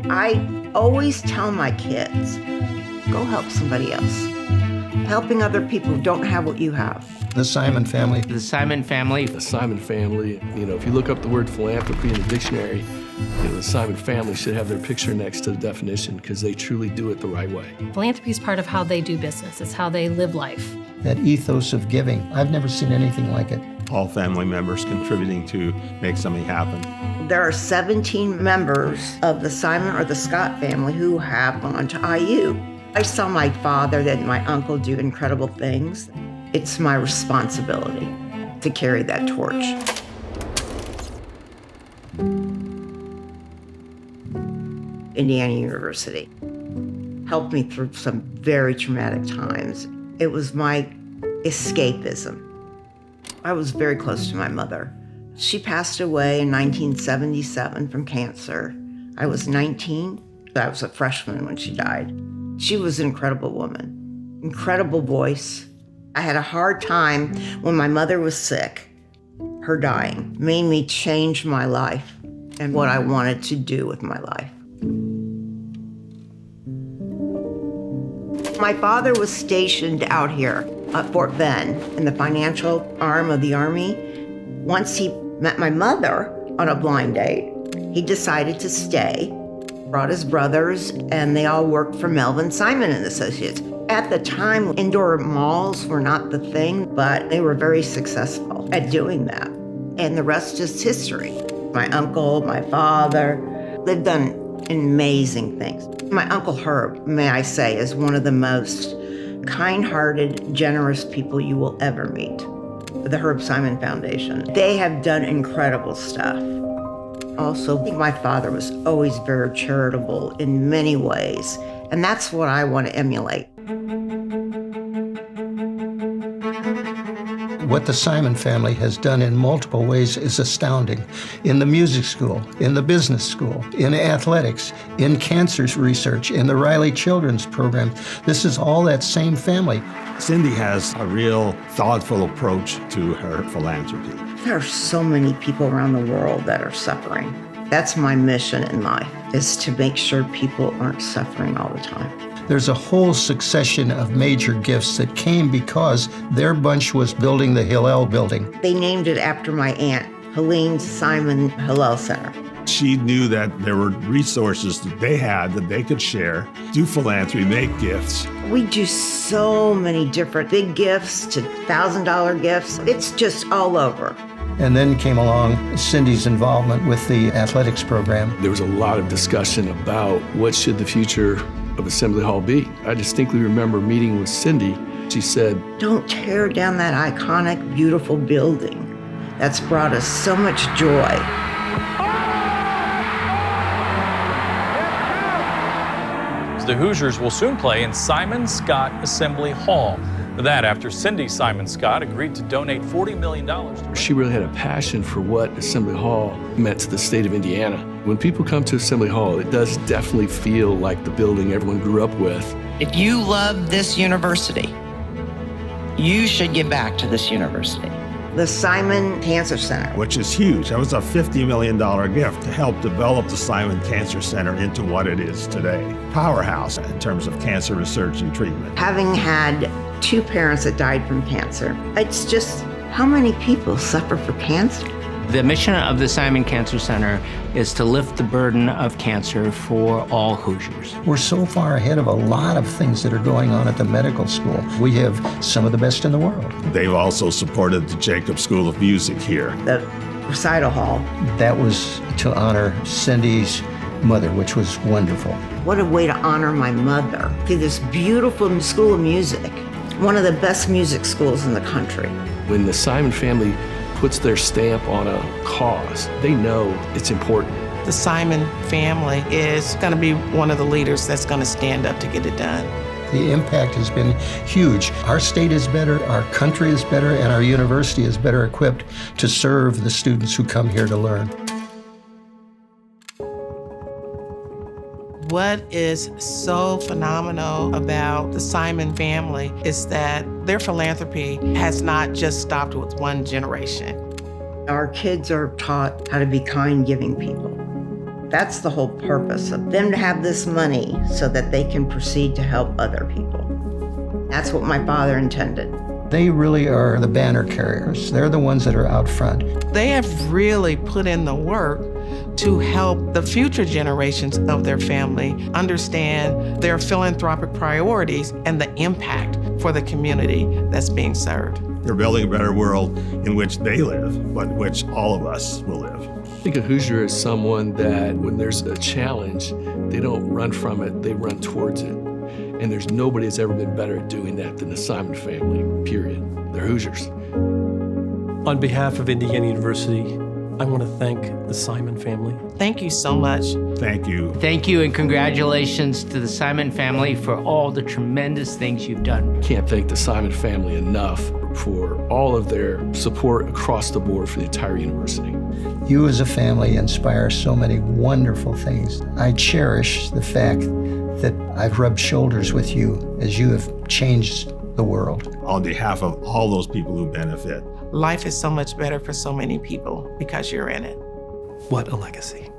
I always tell my kids, go help somebody else. Helping other people who don't have what you have. The Simon family. The Simon family. The Simon family. If you look up the word philanthropy in the dictionary, the Simon family should have their picture next to the definition because they truly do it the right way. Philanthropy is part of how they do business. It's how they live life. That ethos of giving. I've never seen anything like it. All family members contributing to make something happen. There are 17 members of the Simon or the Scott family who have gone to IU. I saw my father and my uncle do incredible things. It's my responsibility to carry that torch. Indiana University helped me through some very traumatic times. It was my escapism. I was very close to my mother. She passed away in 1977 from cancer. I was 19. I was a freshman when she died. She was an incredible woman, incredible voice. I had a hard time when my mother was sick. Her dying made me change my life and what I wanted to do with my life. My father was stationed out here at Fort Bend in the financial arm of the Army. Once he met my mother on a blind date, he decided to stay, brought his brothers, and they all worked for Melvin Simon and Associates. At the time, indoor malls were not the thing, but they were very successful at doing that. And the rest is history. My uncle, my father, they've done amazing things. My Uncle Herb, may I say, is one of the most kind-hearted, generous people you will ever meet. The Herb Simon Foundation. They have done incredible stuff. Also, my father was always very charitable in many ways, and that's what I want to emulate. What the Simon family has done in multiple ways is astounding. In the music school, in the business school, in athletics, in cancer research, in the Riley Children's Program. This is all that same family. Cindy has a real thoughtful approach to her philanthropy. There are so many people around the world that are suffering. That's my mission in life, is to make sure people aren't suffering all the time. There's a whole succession of major gifts that came because their bunch was building the Hillel building. They named it after my aunt, Helene Simon Hillel Center. She knew that there were resources that they had that they could share, do philanthropy, make gifts. We do so many different big gifts to $1,000 gifts. It's just all over. And then came along Cindy's involvement with the athletics program. There was a lot of discussion about what should the future of Assembly Hall be. I distinctly remember meeting with Cindy. She said, don't tear down that iconic, beautiful building that's brought us so much joy. The Hoosiers will soon play in Simon Scott Assembly Hall. That after Cindy Simon Scott agreed to donate $40 million. She really had a passion for what Assembly Hall meant to the state of Indiana. When people come to Assembly Hall, it does definitely feel like the building everyone grew up with. If you love this university, you should give back to this university. The Simon Cancer Center. Which is huge. That was a $50 million gift to help develop the Simon Cancer Center into what it is today. Powerhouse in terms of cancer research and treatment. Having had 2 parents that died from cancer, it's just how many people suffer from cancer? The mission of the Simon Cancer Center is to lift the burden of cancer for all Hoosiers. We're so far ahead of a lot of things that are going on at the medical school. We have some of the best in the world. They've also supported the Jacob School of Music here. The recital hall. That was to honor Cindy's mother, which was wonderful. What a way to honor my mother through this beautiful school of music. One of the best music schools in the country. When the Simon family puts their stamp on a cause, they know it's important. The Simon family is going to be one of the leaders that's going to stand up to get it done. The impact has been huge. Our state is better, our country is better, and our university is better equipped to serve the students who come here to learn. What is so phenomenal about the Simon family is that their philanthropy has not just stopped with one generation. Our kids are taught how to be kind, giving people. That's the whole purpose of them to have this money so that they can proceed to help other people. That's what my father intended. They really are the banner carriers. They're the ones that are out front. They have really put in the work to help the future generations of their family understand their philanthropic priorities and the impact for the community that's being served. They're building a better world in which they live, but in which all of us will live. I think a Hoosier is someone that when there's a challenge, they don't run from it, they run towards it. And there's nobody that's ever been better at doing that than the Simon family, period. They're Hoosiers. On behalf of Indiana University, I want to thank the Simon family. Thank you so much. Thank you. Thank you and congratulations to the Simon family for all the tremendous things you've done. Can't thank the Simon family enough for all of their support across the board for the entire university. You as a family inspire so many wonderful things. I cherish the fact that I've rubbed shoulders with you as you have changed the world. On behalf of all those people who benefit, Life is so much better for so many people because you're in it. What a legacy.